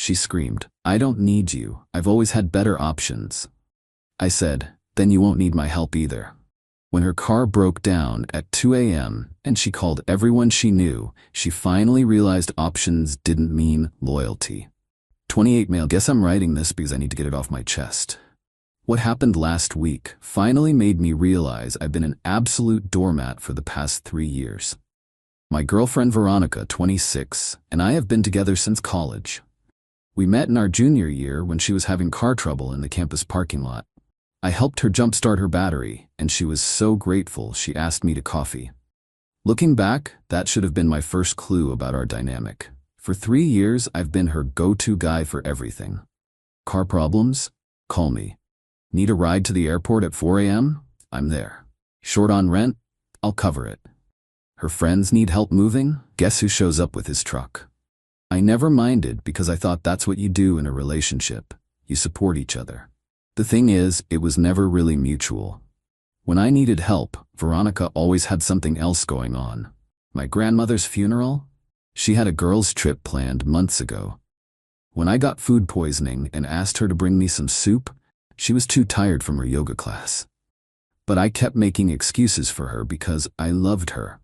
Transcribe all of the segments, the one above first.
She screamed, "I don't need you. I've always had better options." I said, "Then you won't need my help either." When her car broke down at 2 a.m. and she called everyone she knew, she finally realized options didn't mean loyalty. 28 male. Guess I'm writing this because I need to get it off my chest. What happened last week finally made me realize I've been an absolute doormat for the past 3 years. My girlfriend Veronica, 26, and I have been together since college. We met in our junior year when she was having car trouble in the campus parking lot. I helped her jumpstart her battery, and she was so grateful she asked me to coffee. Looking back, that should have been my first clue about our dynamic. For 3 years, I've been her go-to guy for everything. Car problems? Call me. Need a ride to the airport at 4 a.m.? I'm there. Short on rent? I'll cover it. Her friends need help moving? Guess who shows up with his truck? I never minded because I thought that's what you do in a relationship. You support each other. The thing is, it was never really mutual. When I needed help, Veronica always had something else going on. My grandmother's funeral? She had a girls' trip planned months ago. When I got food poisoning and asked her to bring me some soup, she was too tired from her yoga class. But I kept making excuses for her because I loved her.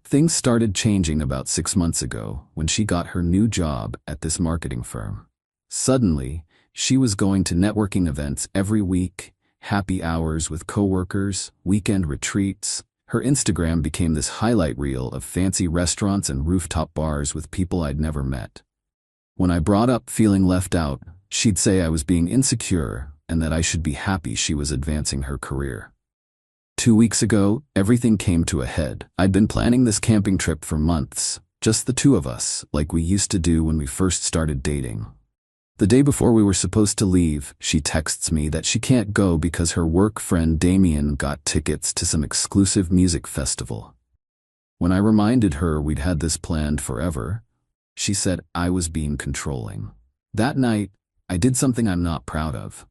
Things started changing about 6 months ago when she got her new job at this marketing firm. Suddenly, she was going to networking events every week, happy hours with coworkers, weekend retreats. Her Instagram became this highlight reel of fancy restaurants and rooftop bars with people I'd never met. When I brought up feeling left out, she'd say I was being insecure and that I should be happy she was advancing her career. 2 weeks ago, everything came to a head. I'd been planning this camping trip for months, just the two of us, like we used to do when we first started dating. The day before we were supposed to leave, she texts me that she can't go because her work friend Damien got tickets to some exclusive music festival. When I reminded her we'd had this planned forever, she said I was being controlling. That night, I did something I'm not proud of.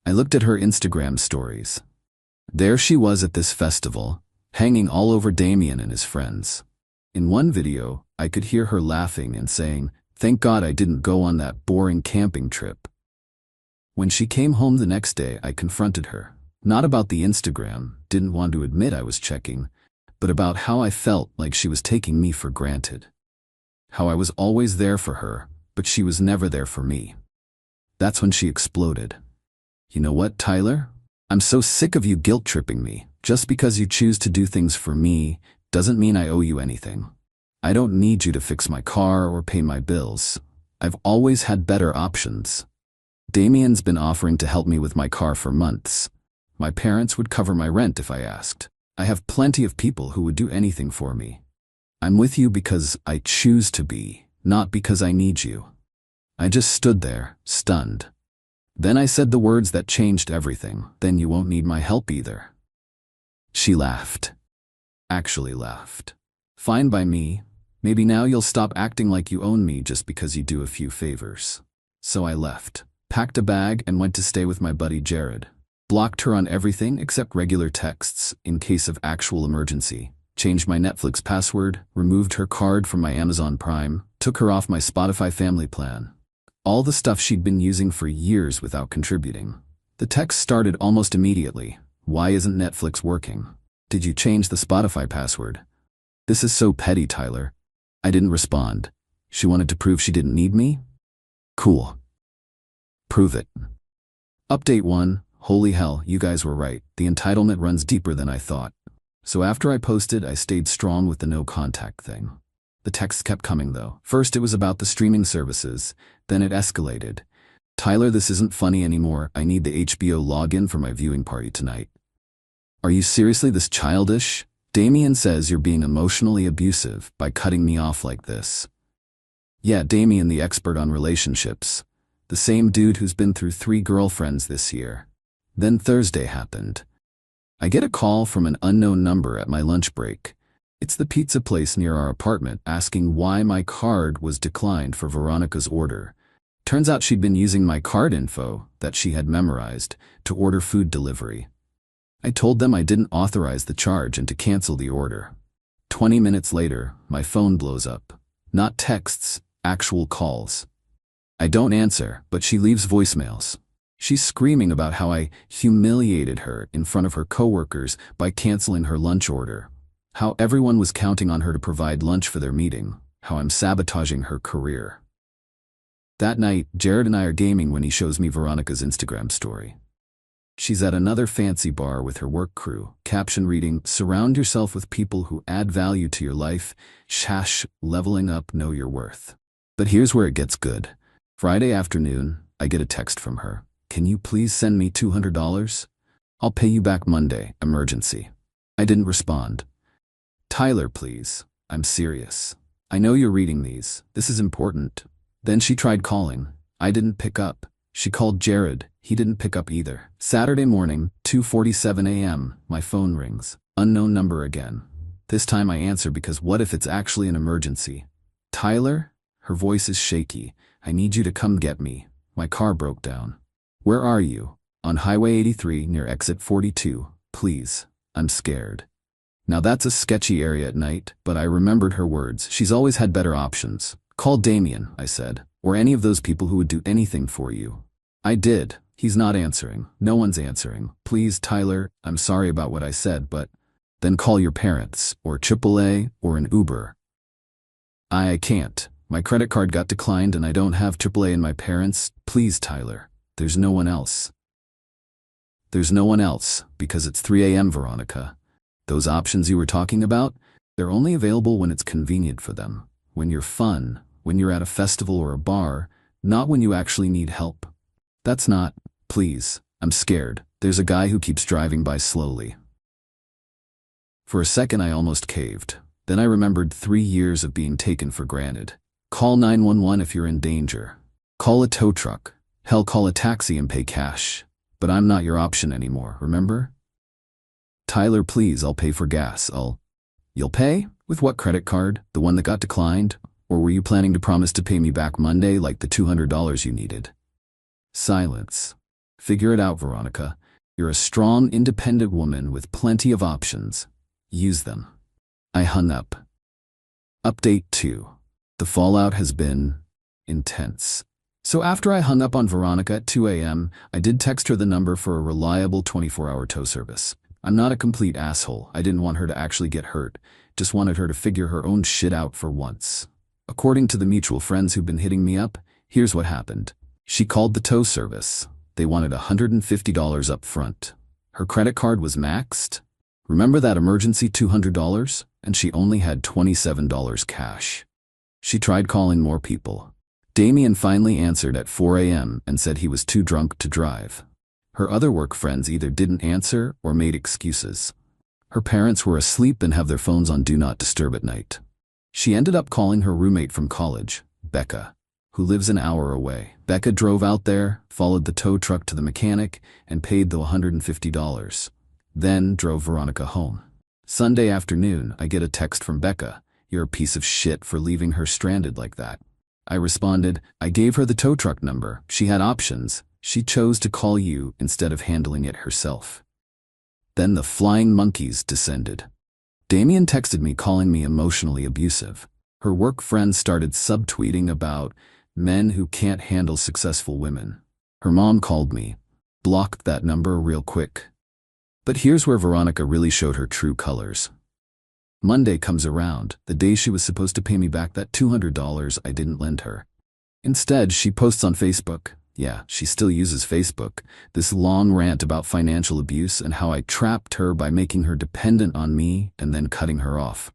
I looked at her Instagram stories. There she was at this festival, hanging all over Damien and his friends. In one video, I could hear her laughing and saying, "Thank God I didn't go on that boring camping trip." When she came home the next day, I confronted her. Not about the Instagram, didn't want to admit I was checking, but about how I felt like she was taking me for granted. How I was always there for her, but she was never there for me. That's when she exploded. "You know what, Tyler? I'm so sick of you guilt-tripping me. Just because you choose to do things for me doesn't mean I owe you anything. I don't need you to fix my car or pay my bills. I've always had better options. Damien's been offering to help me with my car for months. My parents would cover my rent if I asked. I have plenty of people who would do anything for me. I'm with you because I choose to be, not because I need you." I just stood there, stunned. Then I said the words that changed everything. "Then you won't need my help either." She laughed. Actually laughed. "Fine by me. Maybe now you'll stop acting like you own me just because you do a few favors." So I left, packed a bag, and went to stay with my buddy Jared. Blocked her on everything except regular texts in case of actual emergency. Changed my Netflix password, removed her card from my Amazon Prime, took her off my Spotify family plan. All the stuff she'd been using for years without contributing. The text started almost immediately. "Why isn't Netflix working? Did you change the Spotify password?" "This is so petty, Tyler." I didn't respond. She wanted to prove she didn't need me? Cool. Prove it. Update 1. Holy hell, you guys were right. The entitlement runs deeper than I thought. So after I posted, I stayed strong with the no contact thing. The texts kept coming though. First it was about the streaming services, then it escalated. "Tyler, this isn't funny anymore. I need the HBO login for my viewing party tonight." "Are you seriously this childish? Damien says you're being emotionally abusive by cutting me off like this." Yeah, Damien, the expert on relationships. The same dude who's been through 3 girlfriends this year. Then Thursday happened. I get a call from an unknown number at my lunch break. It's the pizza place near our apartment asking why my card was declined for Veronica's order. Turns out she'd been using my card info that she had memorized to order food delivery. I told them I didn't authorize the charge and to cancel the order. 20 minutes later, my phone blows up. Not texts, actual calls. I don't answer, but she leaves voicemails. She's screaming about how I humiliated her in front of her coworkers by canceling her lunch order, how everyone was counting on her to provide lunch for their meeting, how I'm sabotaging her career. That night, Jared and I are gaming when he shows me Veronica's Instagram story. She's at another fancy bar with her work crew, caption reading, "Surround yourself with people who add value to your life, leveling up, know your worth." But here's where it gets good. Friday afternoon, I get a text from her. "Can you please send me $200? I'll pay you back Monday, emergency." I didn't respond. "Tyler, please. I'm serious. I know you're reading these. This is important." Then she tried calling. I didn't pick up. She called Jared. He didn't pick up either. Saturday morning, 2:47 a.m., my phone rings. Unknown number again. This time I answer because what if it's actually an emergency? "Tyler?" Her voice is shaky. "I need you to come get me. My car broke down." "Where are you?" "On Highway 83 near exit 42. Please. I'm scared." Now that's a sketchy area at night, but I remembered her words. She's always had better options. "Call Damien," I said, "or any of those people who would do anything for you." I did. He's not answering. No one's answering. "Please, Tyler, I'm sorry about what I said, but..." "Then call your parents, or AAA, or an Uber." I can't. My credit card got declined and I don't have AAA and my parents. "Please, Tyler. There's no one else." "There's no one else, because it's 3 a.m., Veronica. Those options you were talking about, they're only available when it's convenient for them. When you're fun, when you're at a festival or a bar, not when you actually need help. That's not..." "Please, I'm scared. There's a guy who keeps driving by slowly." For a second I almost caved. Then I remembered 3 years of being taken for granted. Call 911 if you're in danger. Call a tow truck. Hell, call a taxi and pay cash. But I'm not your option anymore, remember? "Tyler, please, I'll pay for gas. You'll pay? With what credit card? The one that got declined? Or were you planning to promise to pay me back Monday like the $200 you needed?" Silence. "Figure it out, Veronica. You're a strong, independent woman with plenty of options. Use them." I hung up. Update 2. The fallout has been intense. So after I hung up on Veronica at 2 a.m., I did text her the number for a reliable 24-hour tow service. I'm not a complete asshole. I didn't want her to actually get hurt. Just wanted her to figure her own shit out for once. According to the mutual friends who've been hitting me up, here's what happened. She called the tow service. They wanted $150 up front. Her credit card was maxed. Remember that emergency $200? And she only had $27 cash. She tried calling more people. Damien finally answered at 4 a.m. and said he was too drunk to drive. Her other work friends either didn't answer or made excuses. Her parents were asleep and have their phones on Do Not Disturb at night. She ended up calling her roommate from college, Becca, who lives an hour away. Becca drove out there, followed the tow truck to the mechanic, and paid the $150. Then drove Veronica home. Sunday afternoon, I get a text from Becca. "You're a piece of shit for leaving her stranded like that." I responded, "I gave her the tow truck number. She had options. She chose to call you instead of handling it herself." Then the flying monkeys descended. Damien texted me calling me emotionally abusive. Her work friends started subtweeting about men who can't handle successful women. Her mom called me. Blocked that number real quick. But here's where Veronica really showed her true colors. Monday comes around, the day she was supposed to pay me back that $200 I didn't lend her. Instead, she posts on Facebook, yeah, she still uses Facebook, this long rant about financial abuse and how I trapped her by making her dependent on me and then cutting her off.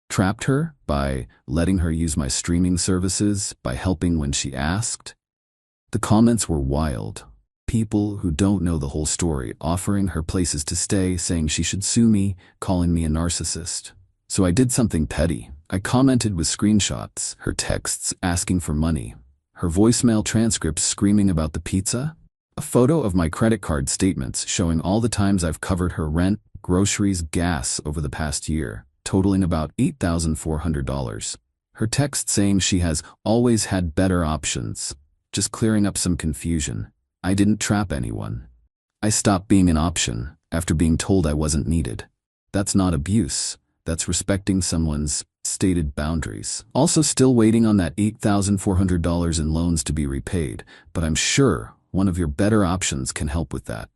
Trapped her by letting her use my streaming services, by helping when she asked. The comments were wild. People who don't know the whole story offering her places to stay, saying she should sue me, calling me a narcissist. So I did something petty. I commented with screenshots, her texts asking for money, her voicemail transcripts screaming about the pizza, a photo of my credit card statements showing all the times I've covered her rent, groceries, gas over the past year, totaling about $8,400. Her text saying she has always had better options, just clearing up some confusion. I didn't trap anyone. I stopped being an option after being told I wasn't needed. That's not abuse. That's respecting someone's stated boundaries. Also still waiting on that $8,400 in loans to be repaid, but I'm sure one of your better options can help with that.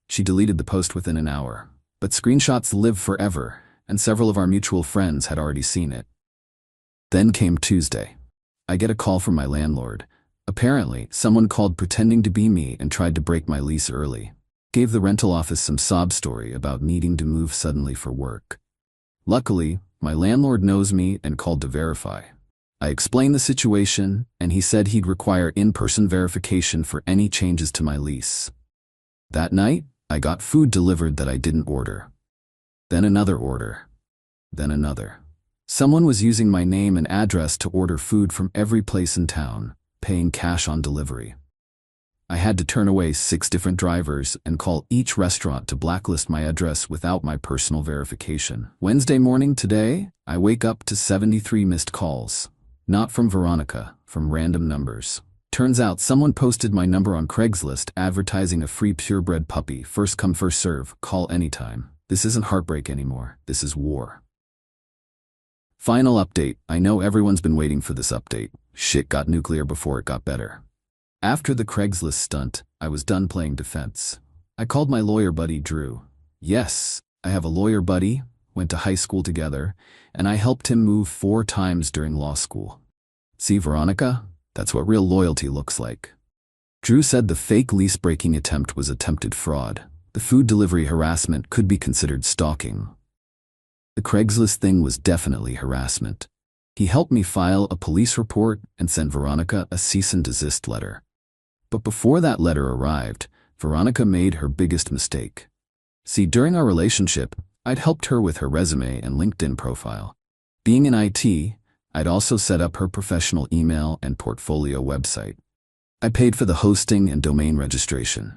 She deleted the post within an hour, but screenshots live forever, and several of our mutual friends had already seen it. Then came Tuesday. I get a call from my landlord. Apparently, someone called pretending to be me and tried to break my lease early. Gave the rental office some sob story about needing to move suddenly for work. Luckily, my landlord knows me and called to verify. I explained the situation, and he said he'd require in-person verification for any changes to my lease. That night, I got food delivered that I didn't order. Then another order. Then another. Someone was using my name and address to order food from every place in town, paying cash on delivery. I had to turn away 6 different drivers and call each restaurant to blacklist my address without my personal verification. Wednesday morning today, I wake up to 73 missed calls. Not from Veronica, from random numbers. Turns out someone posted my number on Craigslist advertising a free purebred puppy, first come first serve, call anytime. This isn't heartbreak anymore, this is war. Final update. I know everyone's been waiting for this update. Shit got nuclear before it got better. After the Craigslist stunt, I was done playing defense. I called my lawyer buddy Drew. Yes, I have a lawyer buddy, went to high school together, and I helped him move 4 times during law school. See, Veronica? That's what real loyalty looks like. Drew said the fake lease-breaking attempt was attempted fraud. The food delivery harassment could be considered stalking. The Craigslist thing was definitely harassment. He helped me file a police report and send Veronica a cease and desist letter. But before that letter arrived, Veronica made her biggest mistake. See, during our relationship, I'd helped her with her resume and LinkedIn profile. Being in IT, I'd also set up her professional email and portfolio website. I paid for the hosting and domain registration.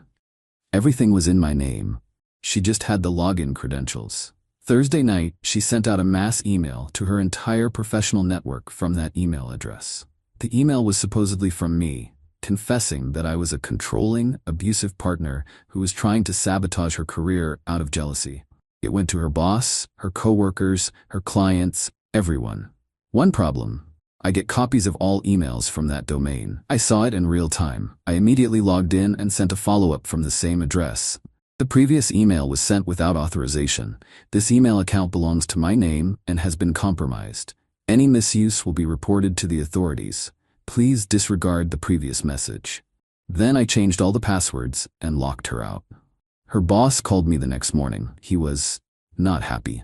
Everything was in my name. She just had the login credentials. Thursday night, she sent out a mass email to her entire professional network from that email address. The email was supposedly from me, confessing that I was a controlling, abusive partner who was trying to sabotage her career out of jealousy. It went to her boss, her coworkers, her clients, everyone. One problem: I get copies of all emails from that domain. I saw it in real time. I immediately logged in and sent a follow-up from the same address. The previous email was sent without authorization. This email account belongs to my name and has been compromised. Any misuse will be reported to the authorities. Please disregard the previous message. Then I changed all the passwords and locked her out. Her boss called me the next morning. He was not happy.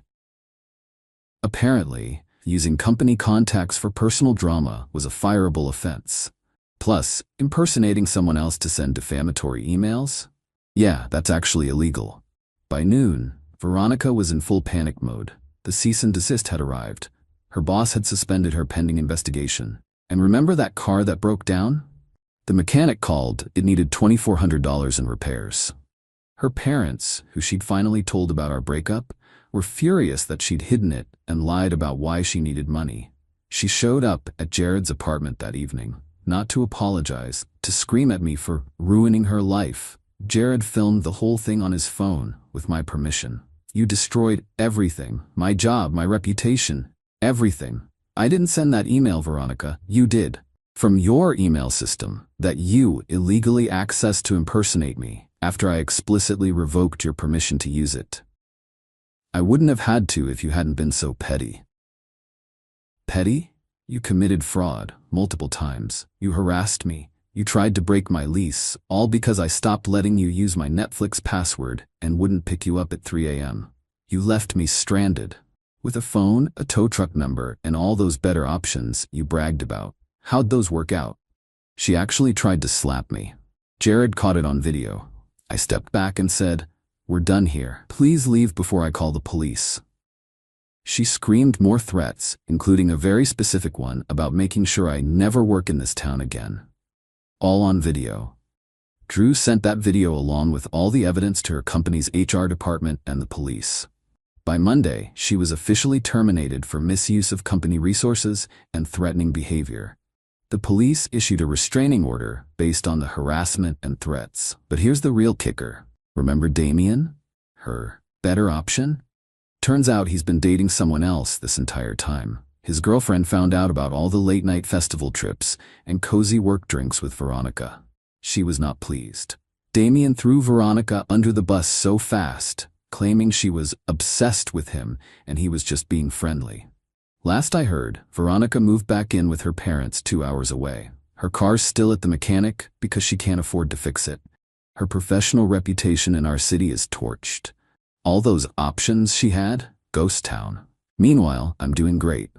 Apparently, using company contacts for personal drama was a fireable offense. Plus, impersonating someone else to send defamatory emails? Yeah, that's actually illegal. By noon, Veronica was in full panic mode. The cease and desist had arrived. Her boss had suspended her pending investigation. And remember that car that broke down? The mechanic called. It needed $2,400 in repairs. Her parents, who she'd finally told about our breakup, were furious that she'd hidden it and lied about why she needed money. She showed up at Jared's apartment that evening, not to apologize, to scream at me for ruining her life. Jared filmed the whole thing on his phone, with my permission. You destroyed everything, my job, my reputation, everything. I didn't send that email, Veronica, you did. From your email system, that you illegally accessed to impersonate me, after I explicitly revoked your permission to use it. I wouldn't have had to if you hadn't been so petty. Petty? You committed fraud, multiple times. You harassed me. You tried to break my lease, all because I stopped letting you use my Netflix password and wouldn't pick you up at 3 a.m. You left me stranded. With a phone, a tow truck number, and all those better options you bragged about. How'd those work out? She actually tried to slap me. Jared caught it on video. I stepped back and said, "We're done here. Please leave before I call the police." She screamed more threats, including a very specific one about making sure I never work in this town again. All on video. Drew sent that video along with all the evidence to her company's HR department and the police. By Monday, she was officially terminated for misuse of company resources and threatening behavior. The police issued a restraining order based on the harassment and threats. But here's the real kicker. Remember Damien? Her better option? Turns out he's been dating someone else this entire time. His girlfriend found out about all the late-night festival trips and cozy work drinks with Veronica. She was not pleased. Damien threw Veronica under the bus so fast, claiming she was obsessed with him and he was just being friendly. Last I heard, Veronica moved back in with her parents 2 hours away. Her car's still at the mechanic because she can't afford to fix it. Her professional reputation in our city is torched. All those options she had, ghost town. Meanwhile, I'm doing great.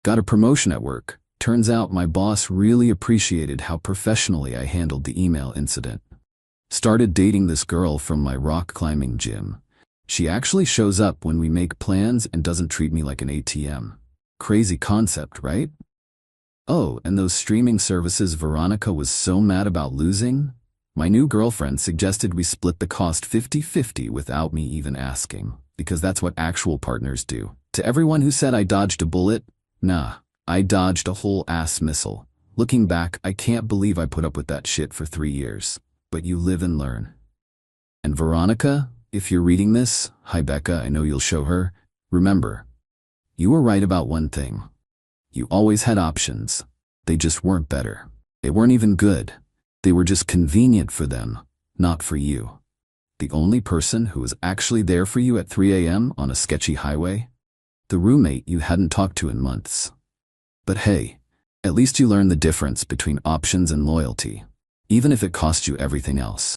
Got a promotion at work. Turns out my boss really appreciated how professionally I handled the email incident. Started dating this girl from my rock climbing gym. She actually shows up when we make plans and doesn't treat me like an ATM. Crazy concept, right? Oh, and those streaming services Veronica was so mad about losing? My new girlfriend suggested we split the cost 50-50 without me even asking, because that's what actual partners do. To everyone who said I dodged a bullet, nah, I dodged a whole ass missile. Looking back, I can't believe I put up with that shit for 3 years. But you live and learn. And Veronica, if you're reading this, hi Becca, I know you'll show her. Remember, you were right about one thing. You always had options. They just weren't better. They weren't even good. They were just convenient for them, not for you. The only person who was actually there for you at 3 a.m. on a sketchy highway? The roommate you hadn't talked to in months. But hey, at least you learned the difference between options and loyalty, even if it cost you everything else.